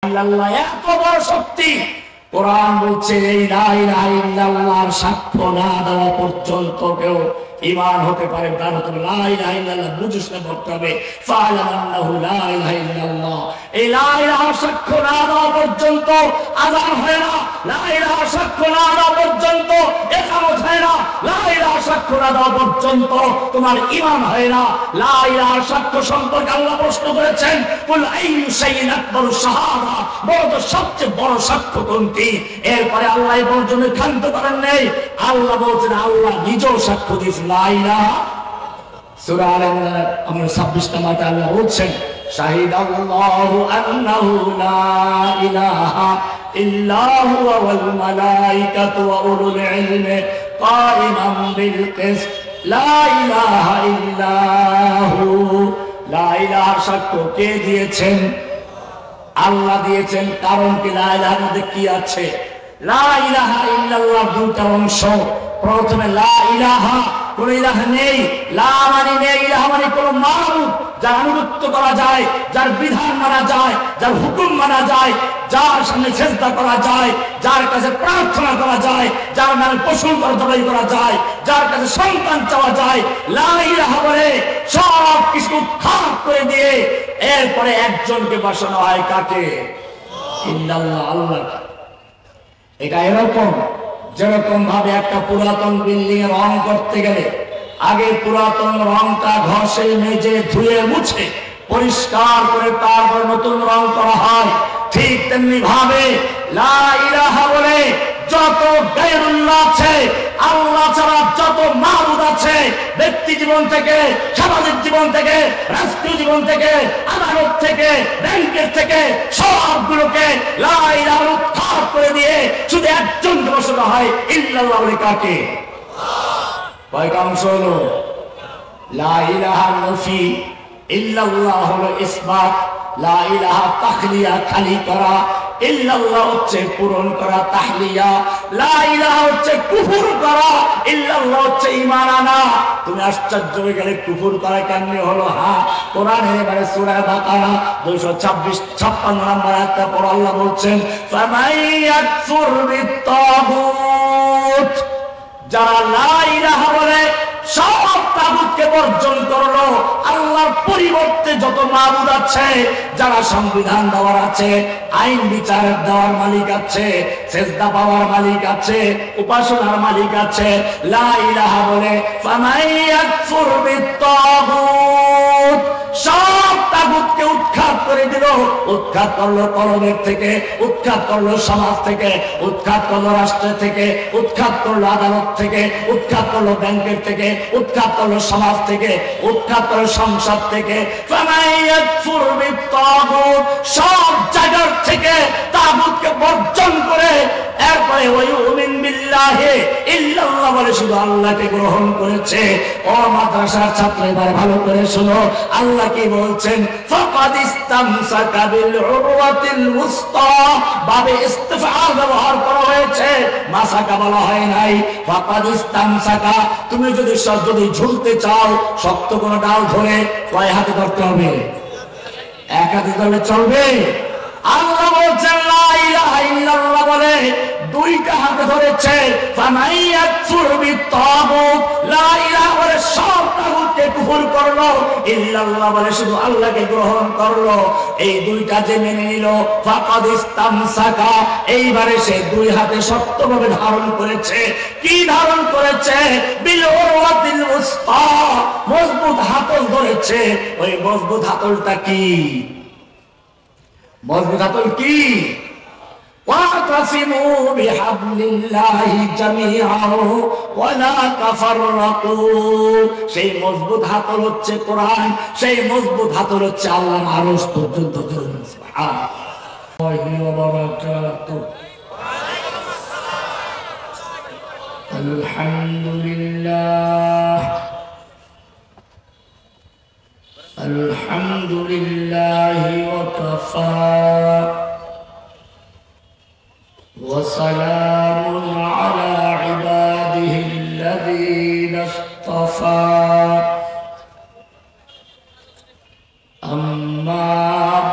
ইল্লাল্লাহ এত বড় শক্তি। কোরআন বলছে এই লা ইলাহা ইল্লাল্লাহর সাক্ষ্য না দেওয়া পর্যন্ত কেউ ঈমান হতে পারে না। লা ইলাহা ইল্লাল্লাহ বুঝিস না বলতে হবে ফা'লাম আন্নাহু লা ইলাহা ইল্লাল্লাহ। এই লা ইলাহা সাক্ষ্য না দেওয়া পর্যন্ত আযান হয় না, লা ইলাহা সাক্ষ্য না দেওয়া পর্যন্ত ইকামত হয় না, লা ইলাহা সাক্ষ্য না দেওয়া পর্যন্ত তোমার ঈমান হয় না। লা ইলাহা সাক্ষ্য সম্পর্কে আল্লাহ প্রশ্ন করেছেন কুল আইয়ু শাইইন আকবারু শাহাদা, বড় সবচেয়ে বড় সাক্ষ্য কোনটি? এরপরে আল্লাহ এই পর্যন্ত ক্ষান্ত করেন নেই, আল্লাহ বলছেন আল্লাহ নিজেও সাক্ষ্য দিয়েছেন লা ইলাহা। সূরা আল-ইমরান 26 নম্বরে আল্লাহ বলছেন শাহিদাল্লাহু আন্নাহু লা ইলাহা ইল্লা হুয়া ওয়াল মালাইকাতু ওয়া উলুল ইলমি কাইমান বিল কিসত লা ইলাহা ইল্লা হু। লা ইলাহা সাক্ষ্য কে দিয়েছেন? আল্লাহ দিয়েছেন। কারণ কি? লা ইলাহার মধ্যে কি আছে? লা ইলাহা ইল্লাল্লাহ দুটো অংশ। প্রথমে লা ইলাহা, কোন ইলাহা নেই, লা মানে নেই, ইলাহা মানে কোন মাবুদ যার আনুগত্য করা যায়, যার বিধান মানা যায়, যার হুকুম মানা যায়, যার সামনে সিজদা করা যায়, যার কাছে প্রার্থনা করা যায়, যার নামে পশু জবাই করা যায়, যার কাছে সন্তান চাওয়া যায়। লা ইলাহা বলে সব কিছু উৎখাত করে দিয়ে এরপরে একজনকে বসানো হয়, কাকে? ইল্লাল্লাহ, আল্লাহ। এটা এরকম যেরকম ভাবে একটা পুরাতন বিল্ডিং এর রং করতে গেলে আগে পুরাতন রংটা ঘষে মেজে ধুয়ে মুছে পরিষ্কার করে তারপর নতুন রং করা হয়, ঠিক তেমনি ভাবে লা ইলাহা বলে যত গায়রুল্লাহ আছে, আল্লাহ ছাড়া যত মাবুদ আছে, ব্যক্তি জীবন থেকে, সামাজিক জীবন থেকে, রাষ্ট্রীয় জীবন থেকে, আদালত থেকে, ব্যাংকের থেকে, সবগুলোকে লা ইলাহা উৎখাত করে দিয়ে শুধু একজনকে বসানো হয়, ইল্লাল্লাহ বলে কাকে? কয়টা অংশ হলো? লা ইলাহা নফি, ইল্লাল্লাহ হলো ইসবাত, লা ইলাহা তাখলিয়া খালি করা, ইল্লাল্লাহ হচ্ছে পূরণ করা তাহলিয়া, লা ইলাহা হচ্ছে কুফর করা, ইল্লাল্লাহ হচ্ছে ঈমান আনা। তুমি আশ্চর্য হয়ে গেলে কুফর করা কেমনে হলো? হ্যাঁ, কোরআনের এবারে সূরা বাকারা 256 নম্বর আয়াতটা পড়ো, আল্লাহ বলছেন ফামাইয়াকফুর বিত্তাগুত, যারা লা ইলাহা বলে সব তাগুতকে বর্জন করলো, আল্লাহর পরিবর্তে যত মাবুদ আছে, যারা সংবিধান দেওয়ার আছে, আইন বিচারের দেওয়ার মালিক আছে, সেজদা পাওয়ার মালিক আছে, উপাসনার মালিক আছে, লা ইলাহা বলে ফামাইয়াকফুর বিত্তাগুত সব তাগুতকে উৎখাত করে দিল। উৎখাত করলো কলমের থেকে, উৎখাত করলো সমাজ থেকে, উৎখাত করলো রাষ্ট্র থেকে, উৎখাত করলো আদালত থেকে, উৎখাত করলো ব্যাংকের থেকে, উৎখাত করলো সমাজ থেকে, উৎখাত করলো সংসদ থেকে। ফামাইয়াকফুর বিত্তাগুত সব জায়গার থেকে তাগুতকে বর্জন করে এরপরে ওয়ায়ুমিন বিল্লাহি ইল্লাল্লাহ বলে শুধু আল্লাহকে গ্রহণ করেছে। ও মাদ্রাসার ছাত্র এবার ভালো করে শোনো, আল্লাহ কি বলছেন? ফাকাদ ইসতামসাকা বিল উরওয়াতিল উসতা, বাবে ইস্তিফআল ব্যবহার করা হয়েছে, মাসাকা বলা হয় নাই। ফাকাদ ইসতামসাকা, তুমি যদি ঝুলতে চাও শক্ত কোনো ডাল ধরে কয় হাতে ধরতে হবে? এক হাতে ধরলে চলবে? আল্লাহ বলছেন লা ইলাহা ইল্লাল্লাহ বলে দুইটা হাতে ধরেছে। ফামাইয়াকফুর বিত্তাগুত, লা ইলাহা বলে সব তাগুতকে কুফর করলো, ইল্লাল্লাহ বলে শুধু আল্লাহকে গ্রহণ করলো। এই দুইটা যে মেনে নিল, ফাকাদ ইসতামসাকা, এইবারে সে দুই হাতে শক্তভাবে ধারণ করেছে। কি ধারণ করেছে? বিল উরওয়াতিল উসতা, মজবুত হাতল ধরেছে। ওই মজবুত হাতলটা কি? মজবুত হাতল কি? ওয়াতাসিমু বিহাবলিল্লাহি জামিআন ওয়া লা তাফাররাকু, সেই মজবুত হাতল হচ্ছে কোরআন, সেই মজবুত হাতল হচ্ছে আল্লাহর আরশ পর্যন্ত। সুবহানাল্লাহি ওয়া বারাকাতুহু। আলহামদুলিল্লাহ আলহামদুলিল্লাহি ওয়া কাফা ওয়া সালামুন আলা ইবাদিহিল্লাযীনা ইসতাফা। আম্মা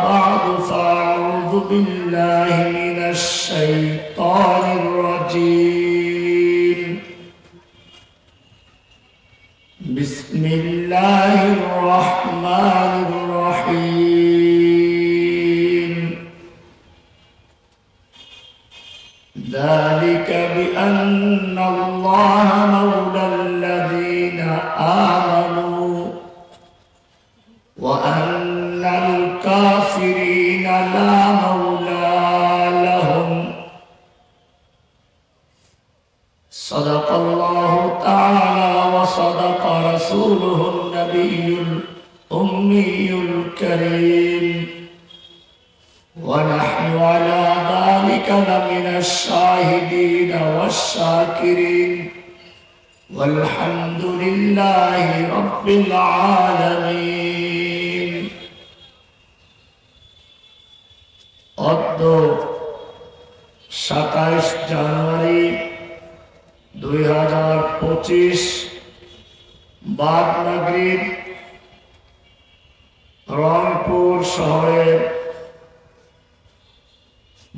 বা'দু ফাআউযু بالله من الشيطان الرجيم بسم الله الرحمن الرحيم ذلك بأن الله مولى الذين آمنوا وأن الكافرين لا مولى لهم صدق الله تعالى وصدق رسوله النبي الأمي الكريم ونحن على ذلك لمن الشاهدين والشاكرين والحمد لله رب العالمين অদ্য 27 জানুয়ারি 2025 বাদ মাগরিব রংপুর শহরের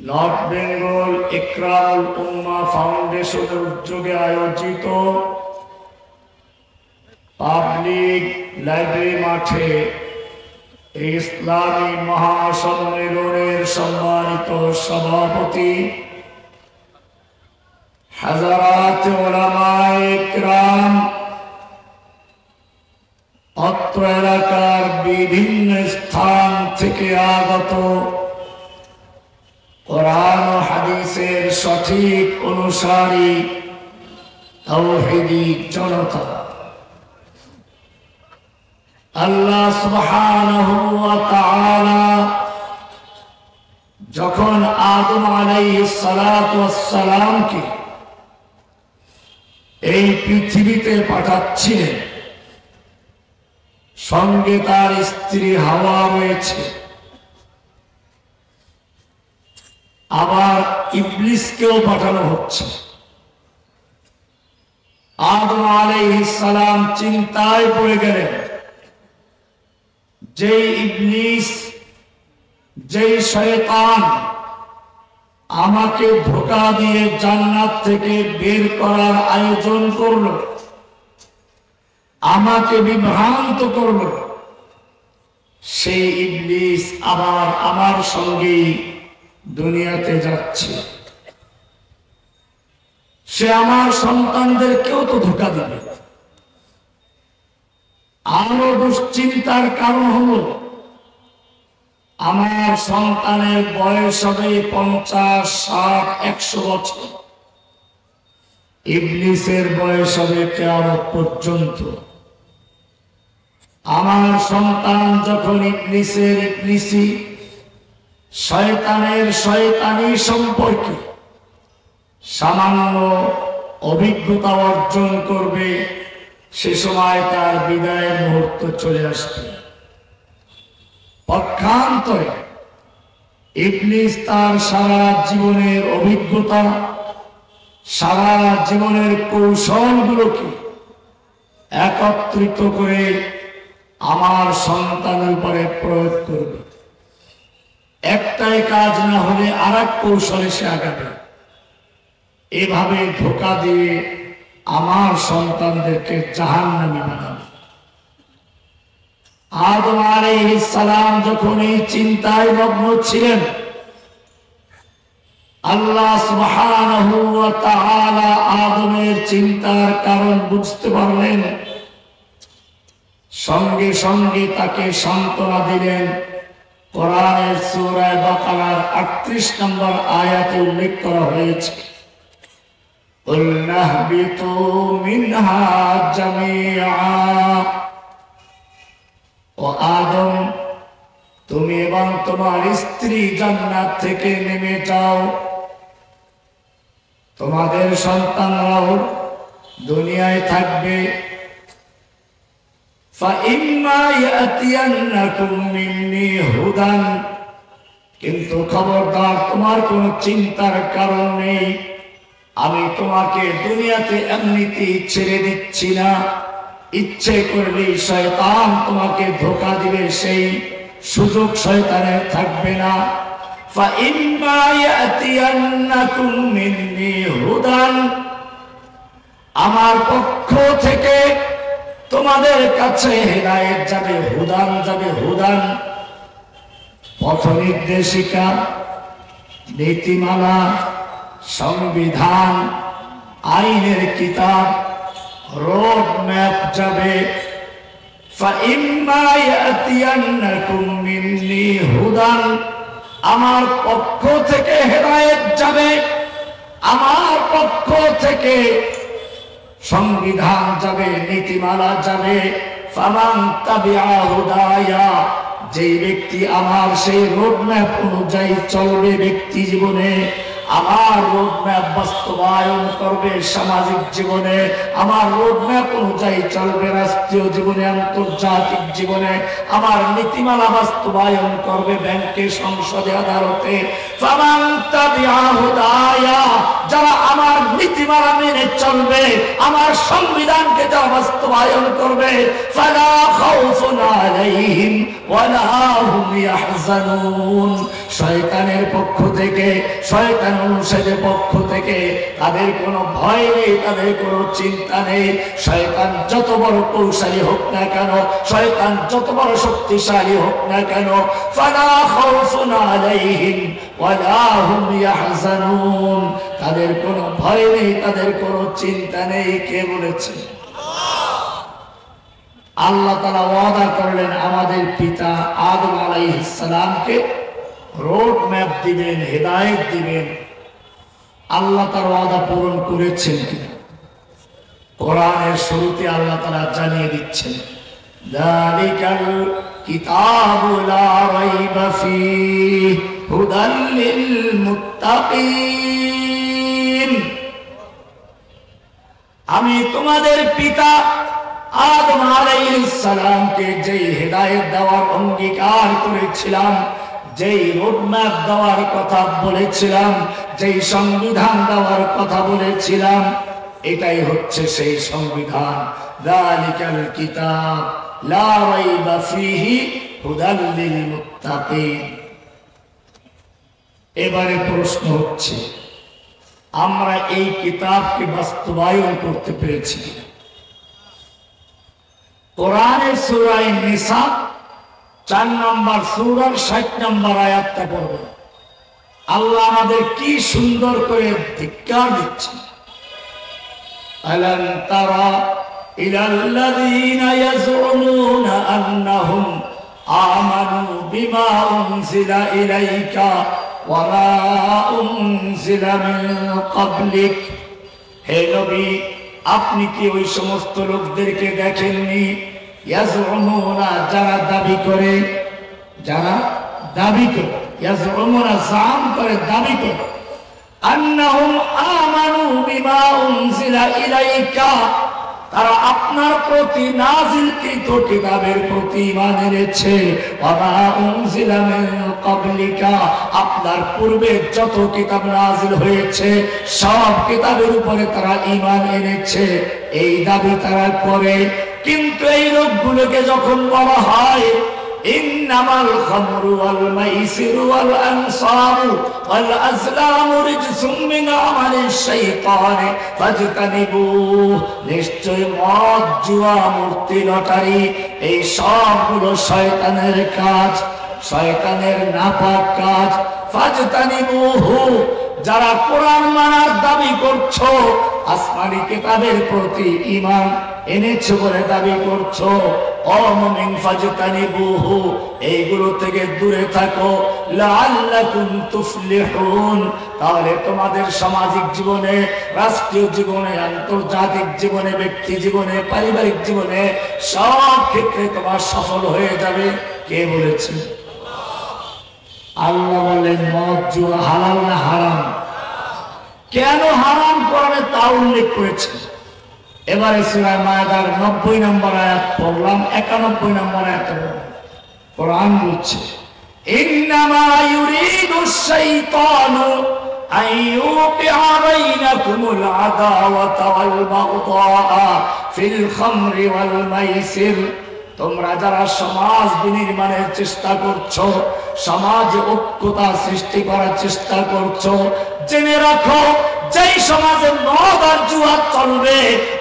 নর্থ বেঙ্গল ইকরামুল উম্মাহ ফাউন্ডেশনের উদ্যোগে আয়োজিত পাবলিক লাইব্রেরি মাঠে ইসলামী মহাসম্মেলনের সম্মানিত সভাপতি হাজারাত উলামায়ে কিরাম, অত্র এলাকার বিভিন্ন স্থান থেকে আগত কোরআন ও হাদিসের সঠিক অনুসারী তাওহীদি জনতা, আল্লাহ সুবহানাহু ওয়া তাআলা যখন আদম আলাইহিস সালাতু ওয়াস সালামকে এই পৃথিবীতে পাঠাচ্ছিলেন, সঙ্গে তার স্ত্রী হাওয়া রয়েছে, আবার ইবলিসকেও পাঠানো হচ্ছে। আদম আলাইহিস সালাম চিন্তায় পড়ে গেলেন, যেই ইবলিস, যেই শয়তান আমাকে ধোঁকা দিয়ে জান্নাত থেকে বের করার আয়োজন করলো, আমাকে বিভ্রান্ত করলো, সেই ইবলিস আবার আমার সঙ্গেই দুনিয়াতে যাচ্ছে। সে আমার সন্তানদেরকেও তো ধোঁকা দিবে। আরো দুশ্চিন্তার কারণ হলো, আমার সন্তানের বয়স হবে 50, 60, 100 বছর, ইবলিসের বয়স হবে কিয়ামত পর্যন্ত। আমার সন্তান যখন ইবলিসের ইবলিসি, শয়তানের শয়তানি সম্পর্কে সামান্য অভিজ্ঞতা অর্জন করবে, সে সময় তার বিদায়ের মুহূর্ত চলে আসবে। পক্ষান্তরে ইবলিস তার সারা জীবনের অভিজ্ঞতা, সারা জীবনের কৌশলগুলোকে একত্রিত করে আমার সন্তানের উপরে প্রয়োগ করবে। একটাই কাজ না হলে আরেক কৌশলে সে আগাবে। এভাবে ধোঁকা দিয়ে আমার সন্তানদেরকে জাহান্নামী বানাবে। আদম আলাইহিস সালাম যখন এই চিন্তায় মগ্ন ছিলেন, আল্লাহ সুবহানাহু ওয়া তাআলা আদমের চিন্তার কারণ বুঝতে পারলেন, সঙ্গে সঙ্গে তাকে সান্ত্বনা দিলেন। কোরআনের সূরা বাকারার 38 নম্বর আয়াতে উল্লেখ করা হয়েছে, কুল্না হাবিতু মিনহা জামিআ, ও আদম, তুমি এবং তোমার স্ত্রী জান্নাত থেকে নেমে যাও, তোমাদের সন্তানরাও দুনিয়ায় থাকবে। فَإِمَّا يَأْتِيَنَّكُم مِّنِّي هُدًى, কিন্তু খবরদার, তোমার কোনো চিন্তার কারণ নেই, আমি তোমাকে দুনিয়াতে এমনিতেই ছেড়ে দিচ্ছি না। ইচ্ছে করলে শয়তান তোমাকে ধোঁকা দিবে, সেই সুযোগ শয়তানের থাকবে না। فإما يأتينكم مني هدى আমার পক্ষ থেকে তোমাদের কাছে হেদায়েত যাবে, হুদান যাবে, হুদান পথ নির্দেশিকা, নীতিমালা, সংবিধান, আইনের কিতাব, রোড ম্যাপ যাবে। فإما يأتينكم مني هدى আমার পক্ষ থেকে হেদায়েত যাবে, আমার পক্ষ থেকে সংবিধান যাবে, নীতিমালা যাবে। ফামান তাবিআ হুদায়া যে ব্যক্তি আমার সেই রোডম্যাপ অনুযায়ী চলবে ব্যক্তি জীবনে, আমার রোডম্যাপ বাস্তবায়ন করবে সামাজিক জীবনে, আমার রোডম্যাপ অনুযায়ী চলবে রাষ্ট্রীয় জীবনে, আন্তর্জাতিক জীবনে, আমার নীতিমালা বাস্তবায়ন করবে ব্যাংকে, সংসদে, আদালতে। ফামান তাবিআ হুদায়া যারা আমার নীতিমালা মেনে চলবে, আমার সংবিধানকে যারা বাস্তবায়ন করবে, ফালা খাউফুন আলাইহিম ওয়ালা হুম ইয়াহজানুন শয়তানের পক্ষ থেকে, শয়তান অনুসারীদের পক্ষ থেকে তাদের কোনো ভয় নেই, তাদের কোনো চিন্তা নেই। শয়তান যত বড় কৌশলী হোক না কেন, শয়তান যত বড় শক্তিশালী হোক না কেন, ফালা খাউফুন আলাইহিম ওয়ালা হুম ইয়াহজানুন তাদের কোনো ভয় নেই, তাদের কোনো চিন্তা নেই। কে বলেছে? আল্লাহ তাআলা ওয়াদা করলেন আমাদের পিতা আদম আলাইহিস সালামকে রোড ম্যাপ দিবেন, হেদায়েত দিবেন। আল্লাহ তার ওয়াদা পূরণ করেছেন কিনা? কোরআনের শুরুতে আল্লাহ তাআলা জানিয়ে দিচ্ছেন, যালিকাল কিতাবু লা রাইবা ফীহি হুদাল লিল মুত্তাকিন আমি তোমাদের পিতা আদম আলাইহিস সালামকে যেই হেদায়েত দেওয়ার অঙ্গীকার করেছিলাম, যেই রোডম্যাপ দেওয়ার কথা বলেছিলাম, যেই সংবিধান দেওয়ার কথা বলেছিলাম, এটাই হচ্ছে সেই সংবিধান। যালিকাল কিতাব লা রাইবা ফীহি হুদাল লিল মুত্তাকিন। এবারে প্রশ্ন হচ্ছে, আমরা এই কিতাবকে বাস্তবায়ন করতে পেরেছি কিনা? কোরআনের সূরা নিসা 4 নম্বর সূরার 60 নম্বর আয়াতটা পড়বেন। আল্লাহ আমাদের কি সুন্দর করে ধিক্কার দিচ্ছেন। আলাম তারা ইলাল্লাযীনা ইয়াজউমুনা আন্নাহুম আমানু বিমা উনজিলা ইলাইকা ওয়া মা উনজিলা মিন ক্বাবলিক। হে নবী, আপনি কি ওই সমস্ত লোকদেরকে দেখেননি? ইয়াজউমুনা যারা দাবি করে, যারা দাবি করে, ইয়াজউমুনা জাম করে, দাবি করে, আন্নাহুম আমানু বিমা উনজিলা ইলাইকা তারা আপনার প্রতি নাযিলকৃত কিতাবের প্রতি ঈমান এনেছে, ওয়া মা উনজিলা মিন ক্বাবলিকা আপনার পূর্বে যত কিতাব নাযিল হয়েছে সব কিতাবের উপরে তারা ঈমান এনেছে, এই দাবি তারা করে। কিন্তু এই লোকগুলোকে যখন বলা হয় ইন্নামাল খামরু ওয়াল মাইসিরু ওয়াল আনসারু ওয়াল আজলামু রিজসুম মিন আমালিশ শাইতানি ফাজতানিবু, নিশ্চয় মদ, জুয়া, মূর্তি, লটারি এই সবগুলো শয়তানের কাজ, শয়তানের নাপাক কাজ। ফাজতানিবুহু যারা কোরআন মানার দাবি করছো, আসমানি কিতাবের প্রতি ঈমান এনেছো বলে দাবি করছো, ও মুমিন ফাজতানিবুহু এইগুলো থেকে দূরে থাকো, লাআল্লাকুম তুফলিহুন তাহলে তোমাদের সামাজিক জীবনে, রাষ্ট্রীয় জীবনে, আন্তর্জাতিক জীবনে, ব্যক্তি জীবনে, পারিবারিক জীবনে সব ক্ষেত্রে তোমার সফল হয়ে যাবে। কে বলেছে? আল্লাহ বলেন মদ, জুয়া হালাল না হারাম? কেন হারাম কোরআনে তা উল্লেখ করেছে। এবারে সূরা মায়েদার 90 নম্বর আয়াত পড়লাম, 91 নম্বর আয়াত কোরআন বলছে, ইন্নামা ইউরিদুশ শাইতানু আন ইউকিআ বাইনাকুমুল আদাওয়াতা ওয়াল বাগদাআ ফিল খামরি ওয়াল মাইসির তোমরা যারা সমাজ বিনির্মাণের চেষ্টা করছো, সমাজে ঐক্যতা সৃষ্টি করার চেষ্টা করছো, জেনে রাখো যেই সমাজে মদ আর জুয়া চলবে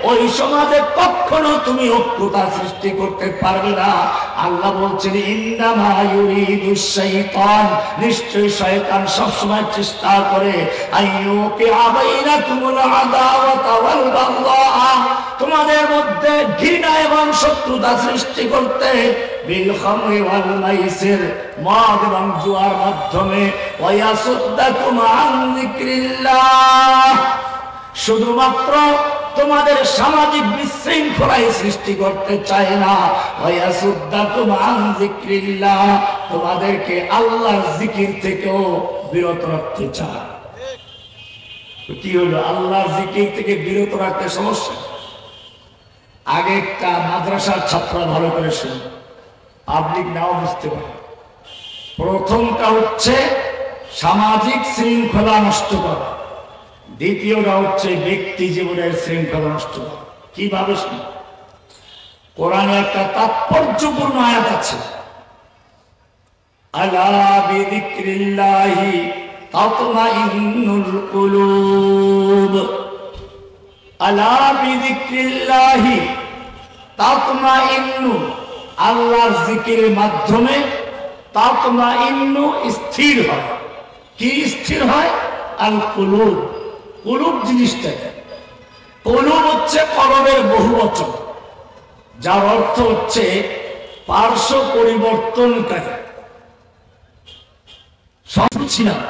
ওই সমাজে কখনো তুমি ঐক্যতা সৃষ্টি করতে পারবে না। আল্লাহ বলছেন ইন্নামা ইউরিদুশ শাইতান, নিশ্চয়ই শয়তান সবসময় চেষ্টা করে আইয়ুকিআ বাইনাকুমুল আদাওয়াতা ওয়াল বাগদা, তোমাদের মধ্যে ঘৃণা এবং শত্রুতা সৃষ্টি করতে, বিল খামরি ওয়াল মাইসির, মদ এবং জুয়ার মাধ্যমে, ওয়ায়াসুদ্দাকুম আন যিকরিল্লাহ, শুধুমাত্র তোমাদের সামাজিক বিশৃঙ্খলায় সৃষ্টি করতে চায় না, ওয়ায়াসুদ্দাকুম আন যিকরিল্লাহ, তোমাদেরকে আল্লাহর জিকির থেকেও বিরত রাখতে চায়। কি হলো? আল্লাহর জিকির থেকে বিরত রাখতে সমস্যা। আগে একটা মাদ্রাসার ছাত্র ভালো করে শুনে, পাবলিক নাও বুঝতে পারে। প্রথমটা হচ্ছে সামাজিক শৃঙ্খলা নষ্ট করা, দ্বিতীয়টা হচ্ছে ব্যক্তি জীবনের শৃঙ্খলা নষ্ট করা। কিভাবে শুনে? কোরআনে একটা তাৎপর্যপূর্ণ আয়াত আছে, আলা বিযিকরিল্লাহি তাতমাইন্নুল কুলুব, আলা বিযিকরিল্লাহি তাতমাইন্নু, আল্লাহর জিকিরের মাধ্যমে তাতমাইন্নু স্থির হয়। কি স্থির হয়? আল কুলুব। কুলুব জিনিসটা কি? কুলুব হচ্ছে কলবের বহুবচন, যার অর্থ হচ্ছে পার্শ্ব পরিবর্তনকারী। ছিলাম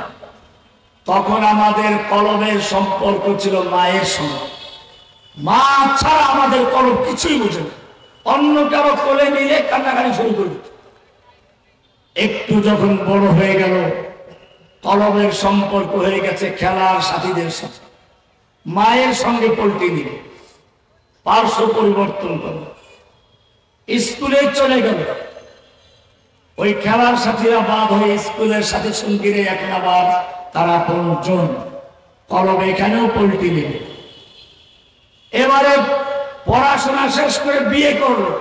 তখন আমাদের কলবের সম্পর্ক ছিল মায়ের সঙ্গে। মা ছাড়া আমাদের কলব কিছুই বুঝে না, অন্য কারো কোলে নিলে কান্নাকাটি শুরু করে দিত। একটু যখন বড় হয়ে গেল, কলবের সম্পর্ক হয়ে গেছে খেলার সাথীদের সাথে, মায়ের সঙ্গে পল্টি নিল, পার্শ্ব পরিবর্তন করল, স্কুলে চলে গেল, ওই খেলার সাথীরা বাদ হয়ে স্কুলের সাথে সঙ্গীরে এখন আবার তারা পঞ্চম, কলব এখানেও পল্টি নিল। এবারে পড়াশোনা শেষ করে বিয়ে করলো,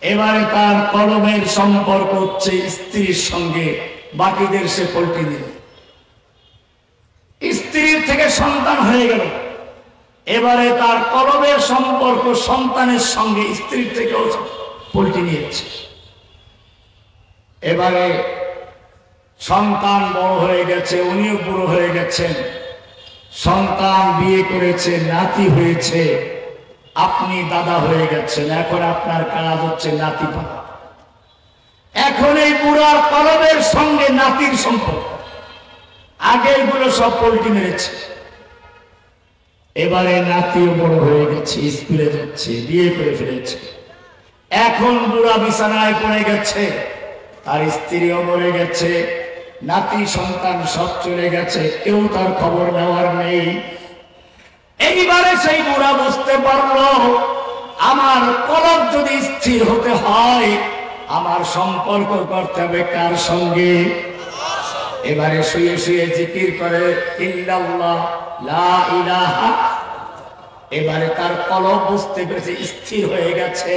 এবারে তার কলমের সম্পর্ক হচ্ছে স্ত্রীর সঙ্গে, বাকিদের সে পল্টি নিল। স্ত্রীর থেকে সন্তান হয়ে গেল, এবারে তার কলমের সম্পর্ক সন্তানের সঙ্গে, স্ত্রীর থেকেও পল্টি নিয়েছে। এবারে সন্তান বড় হয়ে গেছে, উনিও বুড়ো হয়ে গেছেন, সন্তান বিয়ে করেছে, নাতি হয়েছে, আপনি দাদা হয়ে গেছেন, এখন আপনার কাজ হচ্ছে নাতি পালা। এখন এই বুড়ার কলবের সঙ্গে নাতির সম্পর্ক, আগের গুলো সব পল্টি মেরেছে। এবারে নাতিও বড় হয়ে গেছে, স্কুলে যাচ্ছে, বিয়ে করে ফেলেছে, এখন বুড়া বিছানায় পড়ে গেছে, তার স্ত্রীও মরে গেছে, নাতি সন্তান সব চলে গেছে, কেউ তার খবর নেওয়ার নেই। এইবারে সেই বুড়া বুঝতে পারলো আমার কলব যদি স্থির হতে হয়, আমার সম্পর্ক করতে হবে কার সঙ্গে? এবারে শুয়ে শুয়ে জিকির করে ইল্লাল্লাহ লা ইলাহা। এবারে তার কলব বুঝতে পেরেছে, স্থির হয়ে গেছে,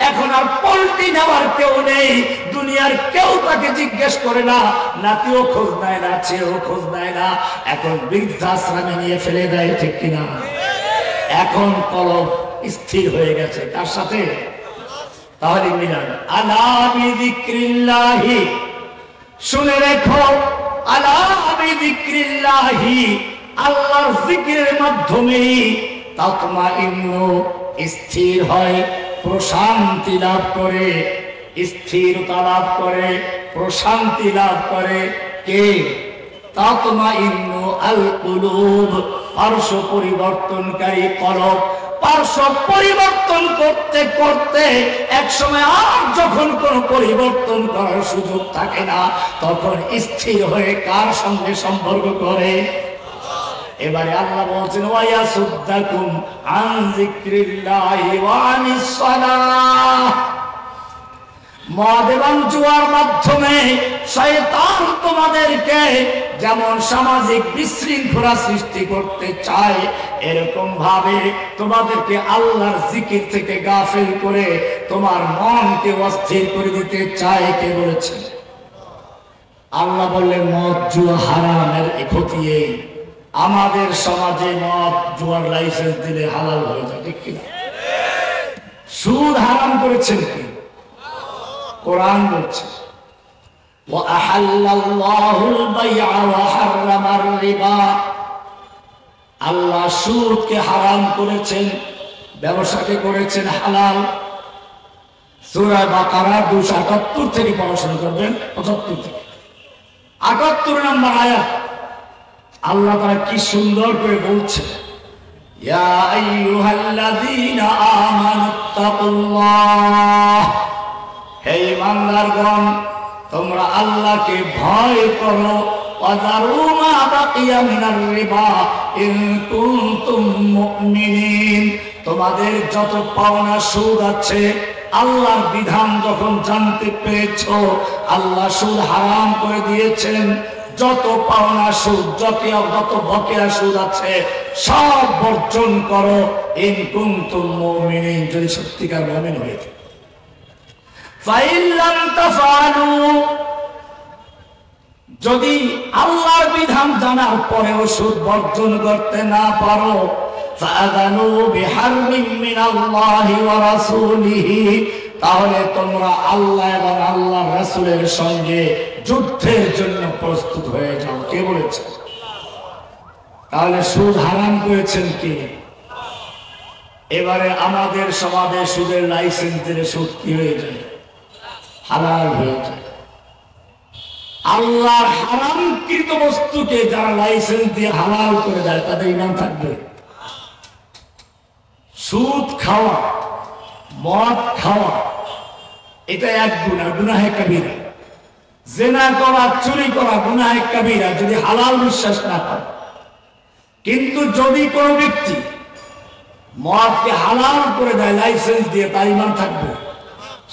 এখন আর পল্টি নেওয়ার কেউ নেই, দুনিয়ার কেউ তাকে জিজ্ঞেস করে না, নাতিও খোঁজ নেয় না, ছেলেও খোঁজ নেয় না, এখন বৃদ্ধাশ্রমে নিয়ে ফেলে দেয়, ঠিক কিনা? এখন কলব স্থির হয়ে গেছে কার সাথে? তাহলে মিলান আলা বিযিকরিল্লাহি, শুনে রেখো, আলা বিযিকরিল্লাহি, আল্লাহর জিকিরের মাধ্যমে তাতমাইন্নু, স্থির হয়, প্রশান্তি লাভ করে, স্থিরতা লাভ করে, প্রশান্তি লাভ করে কে? তাতমাইন্নু আল কুলুব, পার্শ্ব পরিবর্তনকারী কলব। পার্শ্ব পরিবর্তন করতে করতে একসময় আর যখন কোন পরিবর্তন করার সুযোগ থাকে না, তখন স্থির হয়ে কার সঙ্গে সম্পর্ক করে? এবারে আল্লাহ বলছেন ওয়ায়াসুদ্দাকুম আন যিকরিল্লাহি ওয়া আনিস সালাহ, মদ এবং জুয়ার মাধ্যমে শয়তান তোমাদেরকে যেমন সামাজিক বিশৃঙ্খলা সৃষ্টি করতে চায়, এরকম ভাবে তোমাদেরকে আল্লাহর জিকির থেকে গাফিল করে তোমার মনকে অস্থির করে দিতে চায়। কে বলেছে? আল্লাহ বললেন মদ জুয়া হারামের ক্ষতি এই, আমাদের সমাজে মদ জুয়ার লাইসেন্স দিলে হালাল হয়ে যায়, ঠিক কিনা? সুদ হারাম করেছেন কি? কোরআন বলছে আল্লাহ সুদকে হারাম করেছেন, ব্যবসাকে করেছেন হালাল। সূরা বাকারা 278 থেকে পড়াশোনা করবেন, 75 থেকে 78 নম্বর আয়াত। আল্লাহ তাআলা কি সুন্দর করে বলছে, ইয়া আইয়ুহাল্লাযীনা আমানুত্তাকুল্লাহ, হে ঈমানদারগণ তোমরা আল্লাহকে ভয় করো, ওয়াযারু মা বাকিয়া মিনার রিবা ইন কুনতুম মুমিনিন, তোমাদের যত পাওনা সুদ আছে আল্লাহর বিধান যখন জানতে পেরেছো, আল্লাহ সুদ হারাম করে দিয়েছেন, যত পাওনা সুদ যত বকেয়া সুদ আছে সব বর্জন করো, ইন কুনতুম মুমিনিন, যদি সত্যিকার মুমিন হয়ে থাকে। যদি আল্লাহর বিধান জানার পরেও সুদ বর্জন করতে না পারো, তাহলে তোমরা আল্লাহ এবং আল্লাহর রাসূলের সঙ্গে যুদ্ধের জন্য প্রস্তুত হয়ে যাও। কে বলেছে? তাহলে সুদ হারাম করেছেন কে? এবারে আমাদের সমাজে সুদের লাইসেন্স দিলে সুদ কি হয়ে যায়? হালাল হয়ে যায়। আল্লাহর হারামকৃত বস্তুকে যারা লাইসেন্স দিয়ে হালাল করে দেয় তাদের ঈমান থাকবে? সুদ খাওয়া, মদ খাওয়া এটা এক গুনাহ, গুনাহে কাবীরা। জিনা করা, চুরি করা গুনাহে কাবীরা যদি হালাল বিশ্বাস না করে। কিন্তু যদি কোনো ব্যক্তি মদকে হালাল করে দেয় লাইসেন্স দিয়ে, তার ঈমান থাকবে?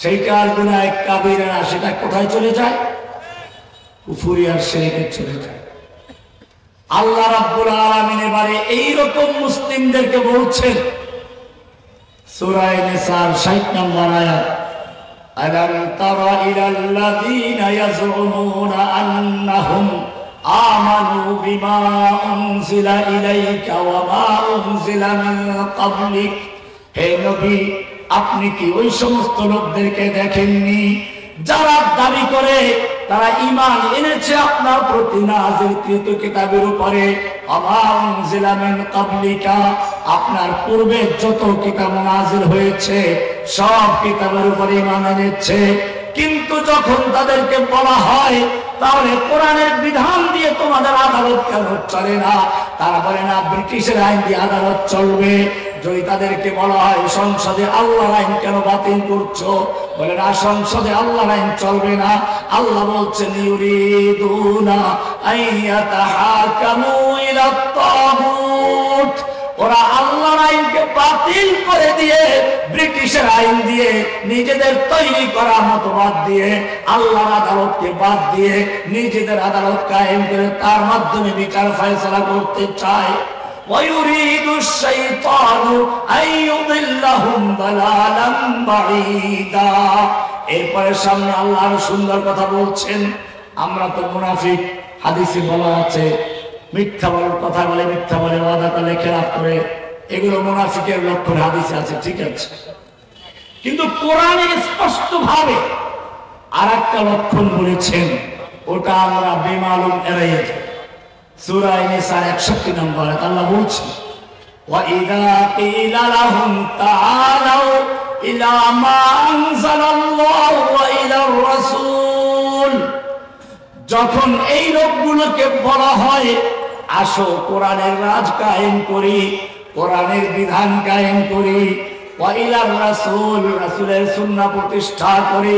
সেইটা আর গুনাহে কাবীরা না, সেটা কোথায় চলে যায়? কুফরি আর শিরকে চলে যায়। আল্লাহ রাব্বুল আলামিন এবারে এইরকম মুসলিমদেরকে বলছেন সূরা নিসার 60 নম্বর আয়াত, আলাম তারা ইলাল্লাযীনা ইয়াজউমুনা আন্নাহুম আমানু বিমা উনজিলা ইলাইকা ওয়া মা উনজিলা মিন ক্বাবলিক, হে নবী আপনি কি ওই সমস্ত লোকদেরকে দেখেননি যারা দাবি করে তারা ঈমান এনেছে আপনার প্রতি নাযিলকৃত কিতাবের উপরে, আমা উনজিলা মিন ক্বাবলিকা, আপনার পূর্বে যত কিতাব নাযিল হয়েছে সব কিতাবের উপরে ঈমান এনেছে। কিন্তু যখন তাদেরকে বলা হয় তাহলে কোরআনের বিধান দিয়ে তোমাদের আদালত কেন চলে না, তারা বলে না ব্রিটিশের আইন দিয়ে আদালত চলবে। যদি তাদেরকে বলা হয় সংসদে আল্লাহর আইন কেন বাতিল করছো, বলে না সংসদে আল্লাহর আইন চলবে না। আল্লাহ বলছেন ইউরিদুনা আইয়াতাহাকামু ইলাত তাগুত, ওরা আল্লাহর আইনকে বাতিল করে দিয়ে ব্রিটিশের আইন দিয়ে নিজেদের তৈরি করা মতবাদ দিয়ে আল্লাহর আদালতকে বাদ দিয়ে নিজেদের আদালত কায়েম করে তার মাধ্যমে বিচার ফয়সালা করতে চায়। وَيُرِيدُ الشَّيْطَانُ أَن يُضِلَّهُمْ ضَلَالًا بَعِيدًا। এরপরে সামনে আল্লাহ আরো সুন্দর কথা বলছেন। আমরা তো মুনাফিক, হাদিসে বলা আছে মিথ্যা বলে, কথা বলে, মিথ্যা বলে, ওয়াদা করলে খেলাফ করে, এগুলো মুনাফিকের লক্ষণ হাদিসে আছে, ঠিক আছে। কিন্তু কোরআনে স্পষ্ট ভাবে আরেকটা লক্ষণ বলেছেন, ওটা আমরা বেমালুম এড়িয়ে যাই। সূরা নিসা 61 নম্বর আয়াত আল্লাহ বলছেন, ওয়া ইযা কিলা লাহুম তাআলাউ ইলা মা আনজালাল্লাহু ওয়া ইলার রাসূল, যখন এই লোকগুলোকে বলা হয় আসো কোরআনের রাজ কায়েম করি, কোরআনের বিধান কায়েম করি, ওয়া ইলার রাসূল, রাসূলের সুন্নাহ প্রতিষ্ঠা করি,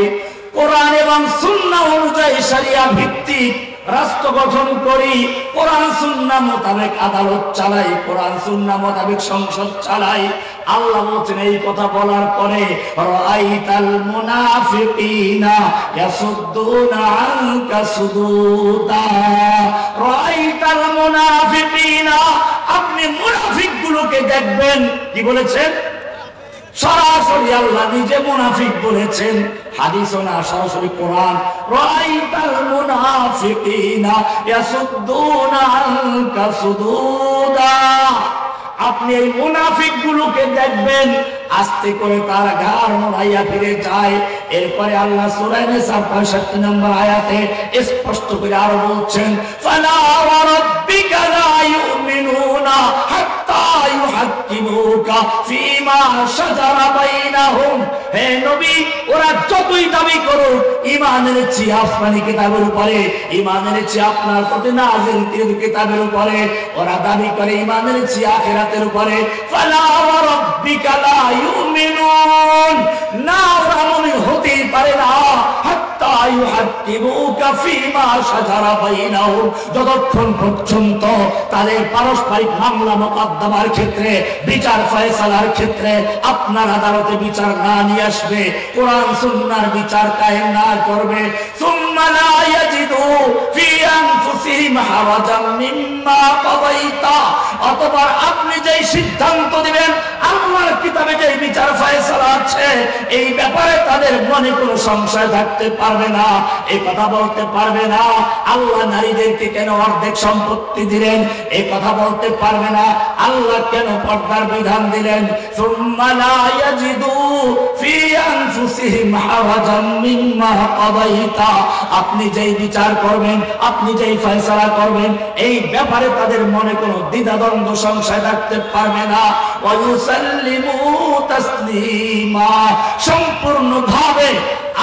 কোরআন এবং সুন্নাহ অনুযায়ী শরিয়া ভিত্তিক রাষ্ট্র গঠন করি, কোরআন সুন্নাহ মোতাবেক আদালত চালাই, কোরআন সুন্নাহ মোতাবেক সংসদ চালাই। আল্লাহ বলছেন এই কথা বলার পরে রাআইতাল মুনাফিকিনা ইয়াসুদ্দুনা আনকা সুদুদা। রাআইতাল মুনাফিকিনা, আপনি মুনাফিকগুলোকে দেখবেন। কি বলেছেন? সরাসরি আল্লাহ নিজে মুনাফিক বলেছেন, হাদিসও না, সরাসরি কোরআন। রাআইতাল মুনাফিকিনা ইয়াসুদ্দুনা আনকা সুদুদা, আপনি এই মুনাফিক গুলোকে দেখবেন আস্তে করে তার ঘাড় মোড়াইয়া ফিরে যায়। এরপরে আল্লাহ সূরা নিসা 65 নম্বর আয়াতে স্পষ্ট করে আরো বলছেন, ফালা ওয়া রাব্বিকা লা ইউমিনুনা হাত্তা ইউহাক্কিমুকা ফীমা শাজারা বাইনাহুম। হে নবী, ওরা যতই দাবি করুক ঈমানের চেয়ে আসমানি কিতাবের উপরে, ঈমানের চেয়ে আপনার প্রতি নাযিল কিতাবের উপরে, ওরা দাবি করে ঈমানের চেয়ে আখিরাতের উপরে। ফালা ওয়া রাব্বিকা লা ইউমিনুন, না ওরা মুমিন হতেই পারে না হাত্তা ইউহাক্কিমুকা ফীমা শাজারা বাইনাহুম, যতক্ষণ পর্যন্ত তাদের পারস্পরিক মামলা মোকদ্দমার ক্ষেত্রে, বিচার ফয়সালার ক্ষেত্রে আপনার আদালতে বিচার না নিয়ে আসবে, কোরআন সুন্নাহর বিচার কায়েম না করবে। সুম্মা লা ইয়াজিদু ফি আনফুসিহিম হারাজাম মিম্মা কাদাইতা, অতঃপর আপনি যেই সিদ্ধান্ত দিবেন, আল্লাহর কিতাবে যে বিচার ফয়সালা আছে, এই ব্যাপারে তাদের মনে কোনো সংশয় থাকতে পারবে না, এই কথা বলতে পারবে না আল্লাহ নারীদেরকে কেন অর্ধেক সম্পত্তি দিলেন, এই কথা বলতে পারবে না আল্লাহ কেন পর্দার বিধান দিলেন। সুম্মা লা ইয়াজিদু ফি আনফুসিহিম হারাজাম মিম্মা কাদাইতা, আপনি যেই বিচার করবেন, আপনি যেই ফয়সালা করবেন, এই ব্যাপারে তাদের মনে কোনো দ্বিধাদ্বন্দ্ব সংশয় থাকতে পারবে না। ওয়া ইউসাল্লিমু তাসলিমা, সম্পূর্ণভাবে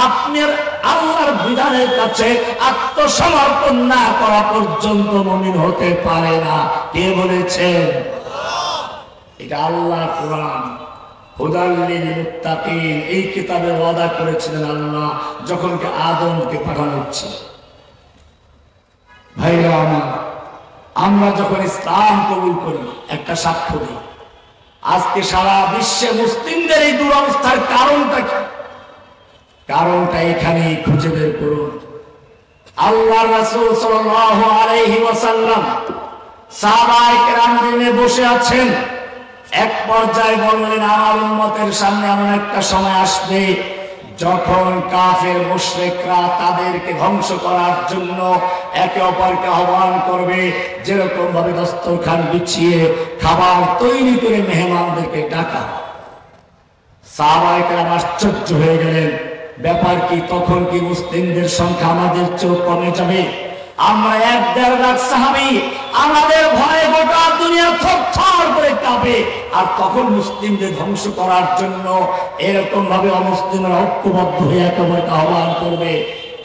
আপনার আল্লাহর বিধানের কাছে আত্মসমর্পণ না করা পর্যন্ত মুমিন হতে পারে না। কে বলেছেন? এটা আল্লাহর কোরআন, হুদাল লিল মুত্তাকিন। এই কিতাবে ওয়াদা করেছিলেন আল্লাহ যখন আদমকে পাঠানো হচ্ছে। ভাইরা আমার, আমরা যখন ইসলাম কবুল করি, একটা সাক্ষ্য দিই। আজকে সারা বিশ্বে মুসলিমদের এই দুরবস্থার কারণটা কি? কারণটা এখানেই খুঁজে বের করুন। আল্লাহর রাসূল সাল্লাল্লাহু আলাইহি ওয়াসাল্লাম সাহাবায়ে কেরামদের নিয়ে বসে আছেন। এক পর্যায়ে বললেন, আমার উম্মতের সামনে এমন একটা সময় আসবে যখন কাফের মুশরিকরা তাদেরকে ধ্বংস করার জন্য একে অপরকে আহ্বান করবে, যেরকম ভাবে দস্তরখান বিছিয়ে খাবার তৈরি করে মেহমানদেরকে ডাকা। সাহাবায়ে কেরাম আশ্চর্য হয়ে গেলেন, ব্যাপার কি? তখন কি মুসলিমদের সংখ্যা আমাদের চেয়েও কমে যাবে? আমরা 1-1.5 লাখ সাহাবী, আমাদের ভয়ে গোটা দুনিয়া থরথর করে কাঁপে। আর তখন মুসলিমদের ধ্বংস করার জন্য এরকম ভাবে অমুসলিমরা ঐক্যবদ্ধ হয়ে একেবারে আহ্বান করবে,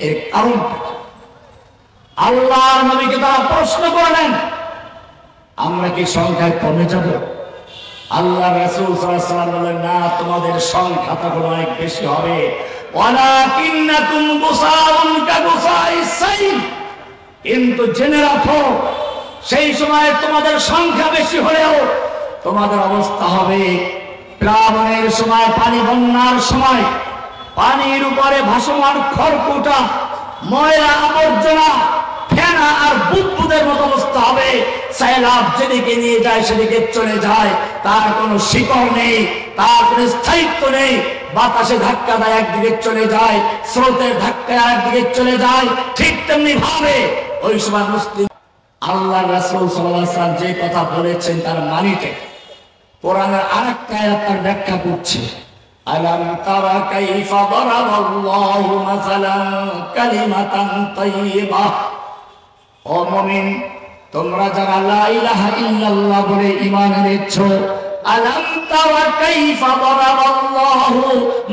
এর কারণটা কি? আল্লাহর নবীকে তারা প্রশ্ন করলেন, আমরা কি সংখ্যায় কমে যাব? আল্লাহ রাসূল সাল্লাল্লাহু আলাইহি ওয়াসাল্লাম বললেন, না, তোমাদের সংখ্যা তখন অনেক বেশি হবে। ওয়ালাকিন্নাকুম গুসাউন কাগুসাইস সাইল, কিন্তু জেনে রাখো, সেই সময় তোমাদের সংখ্যা বেশি হলেও তোমাদের অবস্থা হবে প্লাবনের সময়, পানি বন্যার সময় পানির উপরে ভাসমান খড়কুটা, ময়লা আবর্জনা, ফেনা আর বুদবুদের মতো অবস্থা হবে। সয়লাব যেদিকে নিয়ে যায় সেদিকে চলে যায়, তার কোনো শিকড় নেই, তার কোনো স্থায়িত্ব নেই। বাতাসে ধাক্কা দেয়, একদিকে চলে যায়, স্রোতের ধাক্কায় আরেকদিকে চলে যায়। ঠিক তেমনি ভাবে ওই সময় মুসলিম আল্লাহ রাসূল সাল্লাল্লাহু আলাইহি ওয়াসাল্লাম যে কথা বলেছেন তার মানিতে কোরআনের আরেকটা আয়াত তার ব্যাখ্যা করছে। আলাম তারা কাইফা দারাবাল্লাহু মাসালান কালিমাতান তাইয়্যিবাহ, ও মুমিন, তোমরা যারা লা ইলাহা ইল্লাল্লাহ বলে ঈমান এনেছো, আলাম তারা কাইফা দারাবাল্লাহু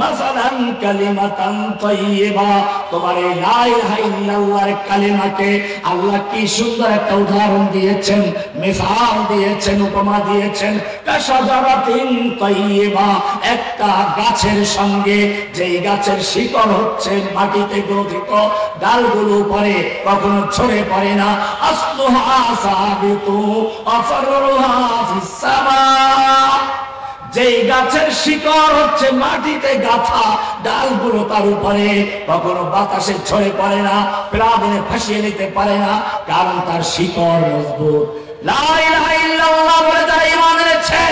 মাসালান কালিমাতান তাইয়্যিবাহ, তোমার এই লা ইলাহা ইল্লাল্লাহর কালিমাকে আল্লাহ কি সুন্দর একটা উদাহরণ দিয়েছেন। মিসাল দিয়েছেন, উপমা দিয়েছেন কাশাজারাতিন তাইয়্যিবা, একটা গাছের সঙ্গে, যেই গাছের শিকড় হচ্ছে মাটিতে গ্রথিত, ডালগুলো উপরে কখনো ঝরে পড়ে না, আসলুহা সাবিতু ওয়া ফারউহা ফিস সামা, যেই গাছের শিকড় হচ্ছে মাটিতে গাঁথা, ডালগুলো তার উপরে কখনো বাতাসে ঝরে পড়ে না, প্লাবনে ভাসিয়ে নিতে পারে না, কারণ তার শিকড় মজবুত। লা ইলাহা ইল্লাল্লাহ বলে যারা ঈমান এনেছে,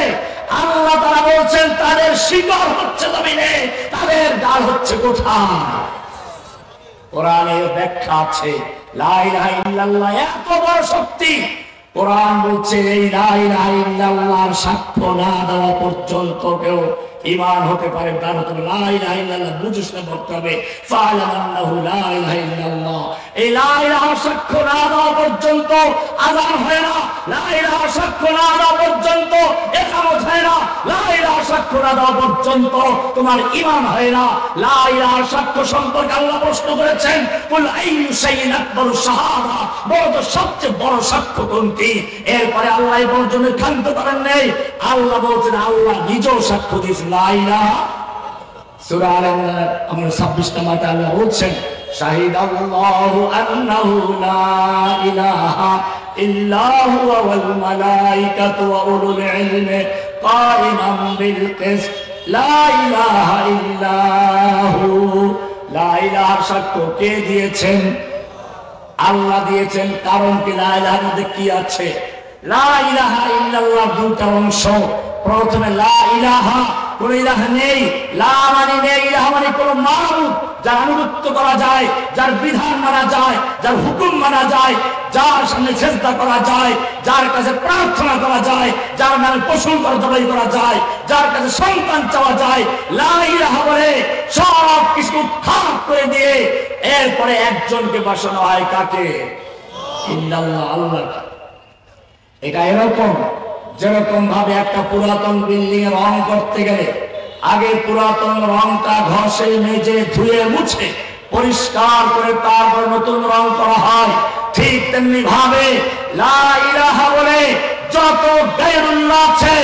আল্লাহ তাআলা বলছেন তাদের শিকড় হচ্ছে জমিনে, তাদের ডাল হচ্ছে কোথায়? কোরআনের ব্যাখ্যা আছে, লা ইলাহা ইল্লাল্লাহ এত বড় শক্তি। কোরআন বলছে এই লা ইলাহা ইল্লাল্লাহর সাক্ষ্য না দেওয়া পর্যন্ত কেউ ঈমান হতে পারে। তার তো লা ইলাহা ইল্লাল্লাহ বুঝতে পড়তে হবে, ফা'লাম আন্নাহু লা ইলাহা ইল্লাল্লাহ। এই লা ইলাহা সাক্ষ্য না দেওয়া পর্যন্ত আযান হয় না, লা ইলাহা সাক্ষ্য না দেওয়া পর্যন্ত ইকামত হয় না, লা ইলাহা সাক্ষ্য না দেওয়া পর্যন্ত তোমার ঈমান হয় না। লা ইলাহা সাক্ষ্য সম্পর্কে আল্লাহ প্রশ্ন করেছেন, কুল আইয়ু শাইইন আকবারু শাহাদা, বলো সবচেয়ে বড় সাক্ষ্য কোনটি? এরপরে আল্লাহ এই পর্যন্ত ক্ষান্ত করেন নেই, আল্লাহ বলছেন, আল্লাহ নিজেও সাক্ষ্য দিয়েছেন লা ইলাহা। সূরা আল-ইমরান আমরা 26 নম্বরে আল্লাহ বলছেন, শাহিদাল্লাহু আন্নাহু লা ইলাহা ইল্লা হুয়া ওয়াল মালাইকাতু ওয়া উলুল ইলমি কাইমান বিল কিসত লা ইলাহা ইল্লা হু। লা ইলাহার সাক্ষ্য কে দিয়েছেন? আল্লাহ দিয়েছেন। কারণ কি? লা ইলাহার মধ্যে কি আছে? লা ইলাহা ইল্লাল্লাহ দুটো অংশ। প্রথমে লা ইলাহা, কোন ইলাহা নেই, লা মানে নেই, ইলাহা মানে কোন মাবুদ যার আনুগত্য করা যায়, যার বিধান মানা যায়, যার হুকুম মানা যায়, যার সামনে সিজদা করা যায়, যার কাছে প্রার্থনা করা যায়, যার নামে পশু জবাই করা যায়, যার কাছে সন্তান চাওয়া যায়। লা ইলাহা বলে সব কিছু উৎখাত করে দিয়ে এরপরে একজনকে বসানো হয়, কাকে? ইল্লাল্লাহ, আল্লাহ। এটা এরকম যেরকম ভাবে একটা পুরাতন বিল্ডিং এর রং করতে গেলে আগে পুরাতন রংটা ঘষে মেজে ধুয়ে মুছে পরিষ্কার করে তারপর নতুন রং করা হয়, ঠিক তেমনি ভাবে লা ইলাহা বলে যত গায়রুল্লাহ আছে,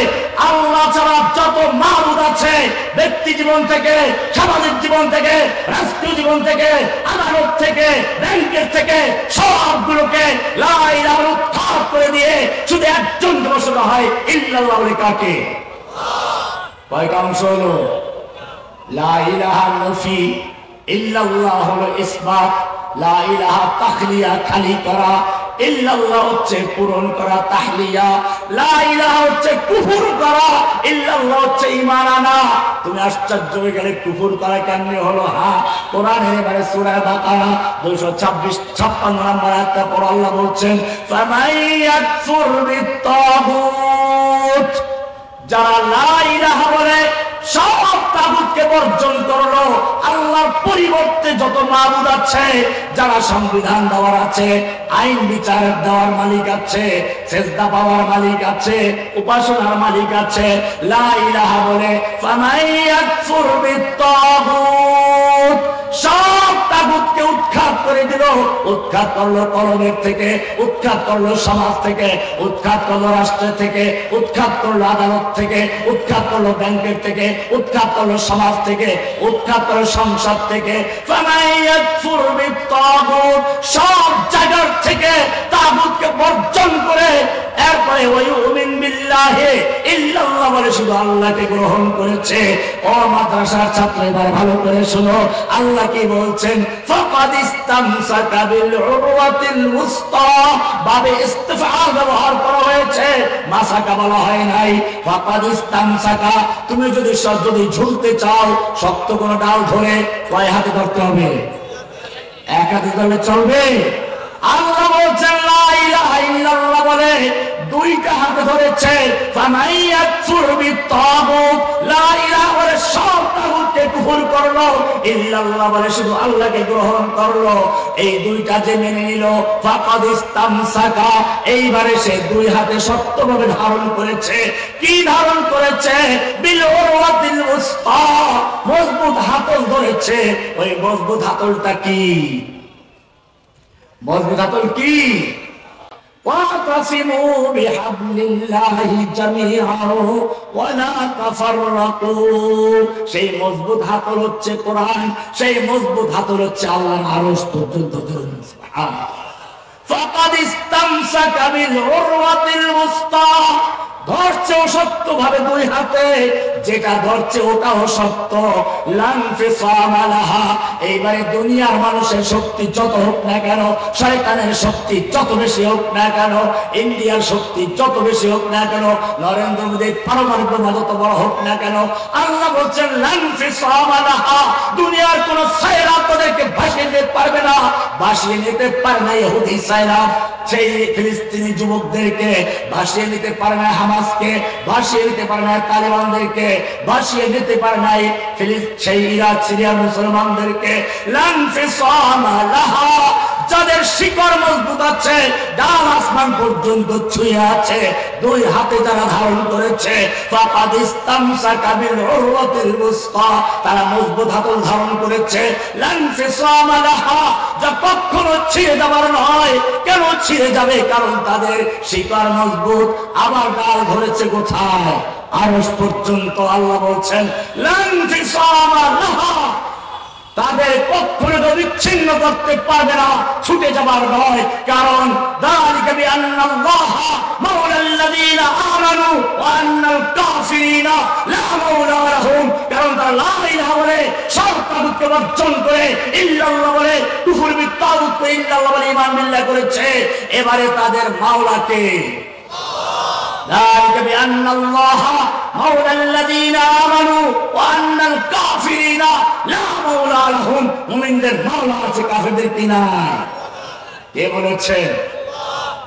আল্লাহ ছাড়া যত মাবুদ আছে, ব্যক্তি জীবন থেকে, সামাজিক জীবন থেকে, রাষ্ট্রীয় জীবন থেকে, আদালত থেকে, ব্যাংকের থেকে, সবগুলোকে লা ইলাহা উৎখাত করে দিয়ে শুধু একজনকে বসানো হয়, ইল্লাল্লাহ বলে কাকে? কয়টা অংশ হলো? লা ইলাহা নফি, ইল্লাল্লাহ হলো ইসবাত, লা ইলাহা তাখলিয়া খালি করা, ইল্লাল্লাহ হচ্ছে পূরণ করা তাহলিয়া, লা ইলাহা হচ্ছে কুফর করা, ইল্লাল্লাহ হচ্ছে ঈমান আনা। তুমি আশ্চর্য হয়ে গেলে কুফর করা কেমনে হলো? হ্যাঁ, কোরআনের এবারে সূরা বাকারা 256 নম্বর আয়াতটা পড়ো, আল্লাহ বলছেন, ফামান ইয়াকফুর বিত-তাগুত, যারা লা ইলাহা বলে সব তাগুতকে বর্জন করলো, আল্লাহর পরিবর্তে যত মাবুদ আছে, যারা সংবিধান দেওয়ার আছে, আইন বিচারের দেওয়ার মালিক আছে, সেজদা পাওয়ার মালিক আছে, উপাসনার মালিক আছে, লা ইলাহা বলে ফামান ইয়াকফুর বিত-তাগুত, সব তাগুতকে উৎখাত করে দিল। উৎখাত করলো কলমের থেকে, উৎখাত করলো সমাজ থেকে, উৎখাত করলো রাষ্ট্র থেকে, উৎখাত করলো আদালত থেকে, উৎখাত করলো ব্যাংকের থেকে, উৎখাত করলো সমাজ থেকে, উৎখাত করলো সংসদ থেকে। ফামান ইয়াকফুর বিত-তাগুত, সব জায়গা থেকে তাগুতকে বর্জন করে এরপরে ওয়ায়ুমিন বিল্লাহি, ইল্লাল্লাহ বলে শুধু আল্লাহকে গ্রহণ করেছে। ও মাদ্রাসার ছাত্র, এবার ভালো করে শোনো, আল্লাহ কি বলছেন? ফাকাদ ইসতামসাকা বিল উরওয়াতিল উসতা, বাবে ইস্তিফাল ব্যবহার করা হয়েছে, মাসাকা বলা হয় নাই। ফাকাদ ইসতামসাকা, তুমি যদি ঝুলতে চাও, শক্ত কোনো ডাল ধরে কয় হাতে ধরতে হবে? এক হাতে ধরলে চলবে? আল্লাহ বলছেন লা ইলাহা ইল্লাল্লাহ বলে দুইটা হাতে ধরেছে। ফামান ইয়াকফুর বিত-তাগুত, লা ইলাহা বলে সব তাগুতকে কুফর করলো, ইল্লাল্লাহ বলে শুধু আল্লাহকে গ্রহণ করলো। এই দুইটা যে মেনে নিল, ফাকাদ ইসতামসাকা, এইবারে সে দুই হাতে শক্তভাবে ধারণ করেছে। কি ধারণ করেছে? বিল উরওয়াতিল উসতা, মজবুত হাতল ধরেছে। ওই মজবুত হাতলটা কি? মজবুত হাতল কি? واعتصموا بحبل الله جميعا ولا تفرقوا সেই মজবুত হাতল হচ্ছে কোরআন, সেই মজবুত হাতল হচ্ছে আল্লাহর আরশ পর্যন্ত ধরুন সুবহানাল্লাহ। ফাকাদ ইসতামসাকা বিল উরওয়াতিল মুসতা, ধরছে শক্ত ভাবে দুই হাতে, যেটা ধরছে ওটাও শক্ত। লানফিসামা লাহা, এইবারে দুনিয়ার মানুষের শক্তি যত হোক না কেন, শয়তানের শক্তি যত বেশি হোক না কেন, ইন্ডিয়ার শক্তি যত বেশি হোক না কেন, নরেন্দ্র মোদীর পারমাণবিক বোমা যত বড় হোক না কেন, আল্লাহ বলছেন লানফিসামা লাহা, দুনিয়ার কোন সায়রা তাদেরকে ভাসিয়ে নিতে পারবে না। ভাসিয়ে নিতে পারে না ইহুদি সায়রা, সেই ফিলিস্তিনি যুবকদেরকে ভাসিয়ে নিতে পারে না, হামাসকে ভাসিয়ে নিতে পারে না, তালেবানদেরকে ভাসিয়ে নিতে পারে না, সেই ইরাক সিরিয়ার মুসলমানদেরকে। লানফিসামা লাহা, যাদের শিকড় মজবুত আছে, ডাল আসমান পর্যন্ত ছুঁয়ে আছে, দুই হাতে যারা ধারণ করেছে, ফাকাদ ইসতামসাকা বিল উরওয়াতিল মুসকা, তারা মজবুত হাতল ধারণ করেছে। লানফিসামা লাহা, যা কখনো ছিঁড়ে যাবার নয়। কেন ছিঁড়ে যাবে? কারণ তাদের শিকড় মজবুত। আবার ডাল ধরেছে কোথায়? আরশ পর্যন্ত। আল্লাহ বলছেন লানফিসামা লাহা, তাদের কখনো বিচ্ছিন্ন করতে পারবে না, ছুটে যাবার নয়। কারণ যালিকা বিআন্নাল্লাহা মাওলাল্লাযীনা আমানু ওয়া আন্নাল কাফিরিনা লা মাওলা লাহুম, কারণ তারা লা ইলাহা বলে, সব তাগুতকে বর্জন করে ইল্লাল্লাহ বলে, কুফর বিত্তাগুত করে ইল্লাল্লাহ বলে ঈমান বিল্লাহ করেছে। এবারে তাদের মাওলাকে ذلك بأن الله مولى الذين آمنوا وأن الكافرين لا مولى لهم, মুমিনদের মাওলা আছে, কাফেরদের কি নাই? কে বলেছেন?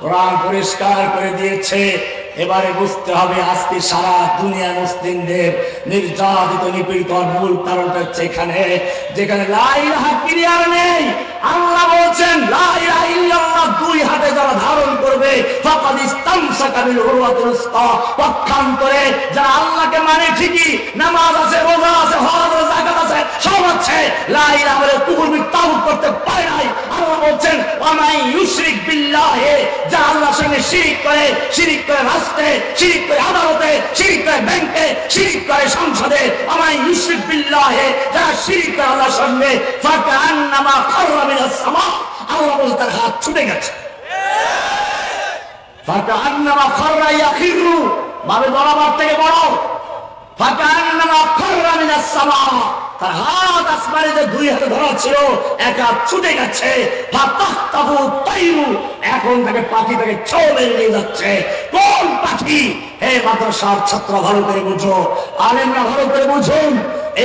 কোরআন পরিষ্কার করে দিয়েছে। এবারে বুঝতে হবে আজকে সারা দুনিয়া মুসলিমদের নির্যাতিত নিপীড়িত মূল কারণটা হচ্ছে এখানে, যেখানে লা ইলাহা ক্লিয়ার নেই। আল্লাহ বলছেন লা ইলাহা ইল্লাল্লাহ দুই হাতে যারা ধারণ করবে, ফাকাদ ইসতামসাকা বিল উরওয়াতিল মুসকা, পক্ষান্তরে যারা আল্লাহকে মানে ঠিকই, নামাজ আছে, রোজা আছে, হজ আছে, যাকাত আছে, সব আছে, লা ইলাহা বলে কুফর বিত্তাগুত করতে পারে নাই। আল্লাহ বলছেন ওয়া মান ইউশরিক বিল্লাহি, যারা আল্লাহর সঙ্গে শিরক করে, শিরক করে রাস্তে, শিরক করে আদালতে, শিরক করে ব্যাংকে, শিরক করে সংসদে, ওয়া মান ইউশরিক বিল্লাহি, যারা শিরক করে আল্লাহর সঙ্গে, ফাকান্নামা খাররা মিনাস সামা, আল্লাহ বলছেন তার হাত ছুটে গেছে। ফাকান্নামা খাররা ইয়াখিরু, মানে বরাবর থেকে বড়, ফাকান্নামা খাররা মিনাস সামা, তার হাত আসমানে যে দুই হাতে ধরা ছিল, এক হাত ছুটে গেছে। ফাতাহতাহু তাইরু, এখন থেকে পাখি থেকে ছোঁ মেরে নিয়ে যাচ্ছে। কোন পাখি? হে মাদ্রাসার ছাত্র ভালো করে বুঝো, আলেমরা ভালো করে বুঝুন।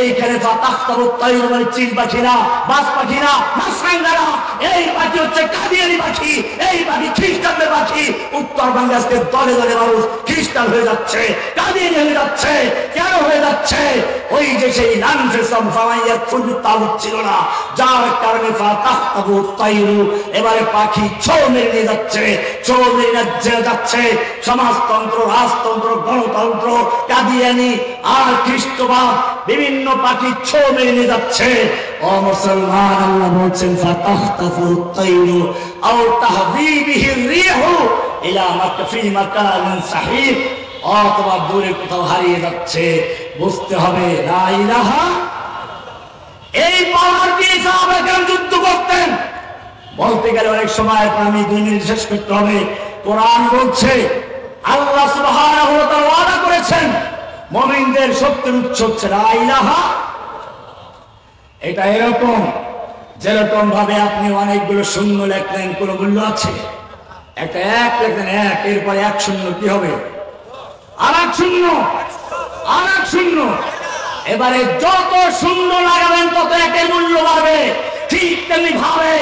এইখানে ফাতাহতাহু তাইরু মানে চিল পাখি না, বাজ পাখি না, মাছরাঙা না, এই পাখি হচ্ছে কাদিয়ানি পাখি। এই পাখি খ্রিস্টানদের পাখি। উত্তরবঙ্গে আজকে দলে দলে মানুষ খ্রিস্টান হয়ে যাচ্ছে, কাদিয়ানি হয়ে যাচ্ছে। কেন হয়ে যাচ্ছে? ওই যে সেই লানফিসাম ফামাইয়াত ফুল তাগুত ছিল না, যার কারণে ফাতাহতাহু তাইরু, এবারে পাখি ছোঁ মেরে নিয়ে যাচ্ছে, ছোঁ মেরে যাচ্ছে। সমাজতন্ত্র, রাজতন্ত্র, গণতন্ত্র, কাদিয়ানি আর খ্রিস্টবাদ, বিভিন্ন পাখি ছোঁ মেরে নিয়ে যাচ্ছে। ও মুসলমান, আল্লাহ বলছেন ফাতাহতাহু তাইরু আও তাহযী বিহির রিহু ইলা মাকাফি মাকানিন সাহিহ, অথবা দূরে কোথাও হারিয়ে যাচ্ছে। বুঝতে হবে লা ইলাহা, এই পাওয়ার দিয়ে সাহাবায়ে কেরাম যুদ্ধ করতেন। বলতে গেলে অনেক সময় আমি 2 মিনিট শেষ করতে হবে। কোরআন বলছে আল্লাহ সুবহানাহু ওয়া তাআলা ওয়াদা করেছেন মুমিনদের শক্তির উৎস হচ্ছে লা ইলাহা। এটা এরকম যেরকম ভাবে আপনি অনেকগুলো শূন্য লিখলেন, কোনো মূল্য আছে? একটা এক লিখলেন, এক, এরপর এক শূন্য কি হবে? আর এক শূন্য, আর এক শূন্য। এবারে যত শূন্য লাগাবেন তত একের মূল্য বাড়বে। ঠিক তেমনি ভাবে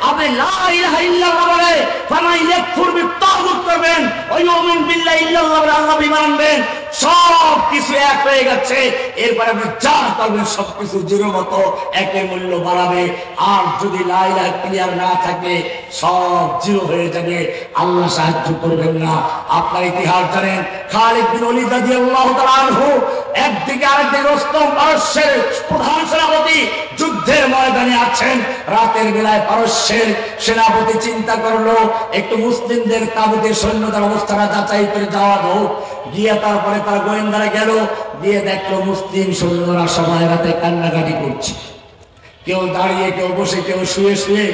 আপনি লা ইলাহা ইল্লাল্লাহ বলে ফামান ইয়াকফুর বিত্তাগুত করবেন, ওয়া ইউমিন বিল্লাহি ইল্লাল্লাহ বলে আল্লাহ ঈমান আনবেন, সব কিছু এক হয়ে গেছে, এরপরে আপনি যা করবেন সবকিছু জিরো মতো একের মূল্য বাড়াবে। আর যদি লা ইলাহা ক্লিয়ার না থাকে সব জিরো হয়ে যাবে, আল্লাহ সাহায্য করবেন না। আপনার ইতিহাস জানেন, খালিদ বিন ওয়ালিদ রাদিয়াল্লাহু তাআলা আনহু একদিকে আরেকদিকে রুস্তম পারস্যের প্রধান সেনাপতি যুদ্ধের ময়দানে আছেন। রাতের বেলায় পারস্যের সেনাপতি চিন্তা করলো একটু মুসলিমদের তাবুতে সৈন্যদের অবস্থাটা যাচাই করে যাওয়া হোক। গিয়ে তারপরে তার গোয়েন্দারা গেল, গিয়ে দেখলো মুসলিম সৈন্যরা সবাই রাতে কান্নাকাটি করছে, কেউ দাঁড়িয়ে, কেউ বসে, কেউ শুয়ে শুয়ে।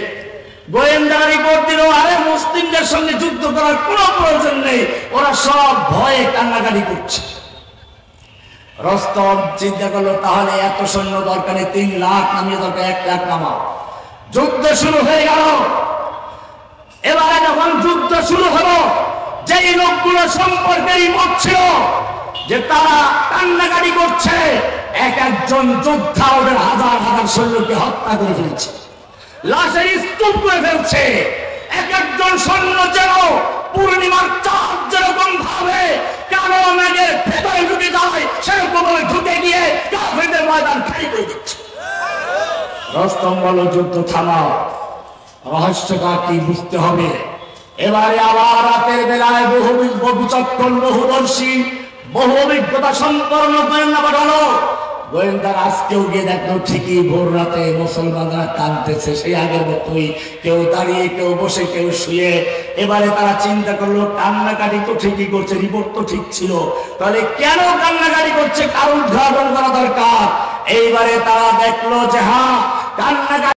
গোয়েন্দারা রিপোর্ট দিল, আরে মুসলিমদের সঙ্গে যুদ্ধ করার কোনো প্রয়োজন নেই, ওরা সব ভয়ে কান্নাকাটি করছে। রস্তম চিন্তা করলো, তাহলে এত সৈন্য দরকারে 3 লাখ নামিয়ে দরকার 1 লাখ নামাও। যুদ্ধ শুরু হয়ে গেল। এবারে যখন যুদ্ধ শুরু হলো, যেই লোকগুলো সম্পর্কে রিপোর্ট ছিল যে তারা কান্নাকাটি করছে, এক একজন যোদ্ধা ওদের হাজার হাজার সৈন্যকে হত্যা করে ফেলছে, লাশের স্তূপ করে ফেলছে। এক একজন সৈন্য যেন পূর্ণিমার চাঁদ যেরকম ভাবে কালো মেঘের ভেতরে ঢুকে যায়, সেরকম ভাবে ঢুকে গিয়ে কাফেরদের ময়দান খালি করে দিচ্ছে। রস্তম বলল, যুদ্ধ থামাও, রহস্যটা কি বুঝতে হবে। এবারে আবার রাতের বেলায় বহু বিচক্ষণ, বহুদর্শী, বহু অভিজ্ঞতা সম্পন্ন গোয়েন্দা পাঠালো। গোয়েন্দার আজকেও গিয়ে দেখলো ঠিকই ভোর রাতে মুসলমানরা কাঁদতেছে, সেই আগের মতোই, কেউ দাঁড়িয়ে, কেউ বসে, কেউ শুয়ে। এবারে তারা চিন্তা করলো, কান্নাকাটি তো ঠিকই করছে, রিপোর্ট তো ঠিক ছিল, তাহলে কেন কান্নাকাটি করছে, কারণ উদ্ঘাটন করা দরকার। এইবারে তারা দেখলো যে হ্যাঁ, কান্নাকাটি